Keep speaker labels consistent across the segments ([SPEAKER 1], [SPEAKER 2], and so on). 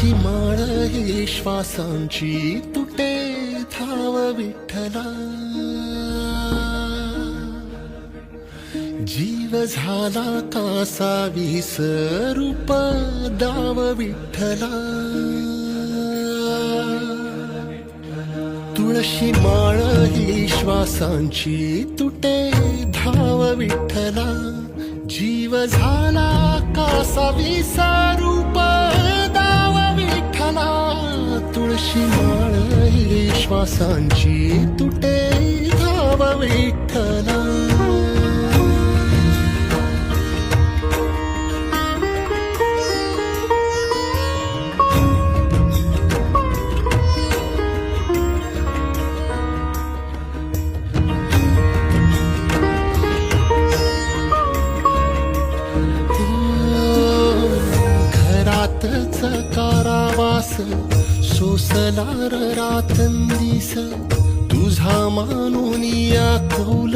[SPEAKER 1] तुळशी माळ ही श्वासांची तुटे धाव विठ्ठला, जीव झाला कासा विसरूप दाव विठ्ठला. तुळशी माळ ही श्वासांची तुटे धाव विठ्ठला, जीव झाला कासा विसरूप दाव विठ्ठला. तुळशी माळ ही श्वासांची तुटे धाव विठ्ठला. कारावास सोसलार रातंदिस, तुझा मानून या कौल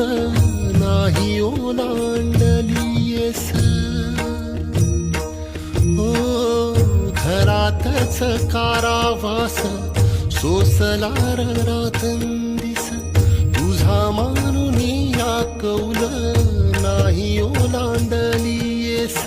[SPEAKER 1] नाही ओलांडलीयस. ओ घरातच कारावास सोसलार रातंदिस, तुझा मानून या कौल नाही ओलांडलीयस.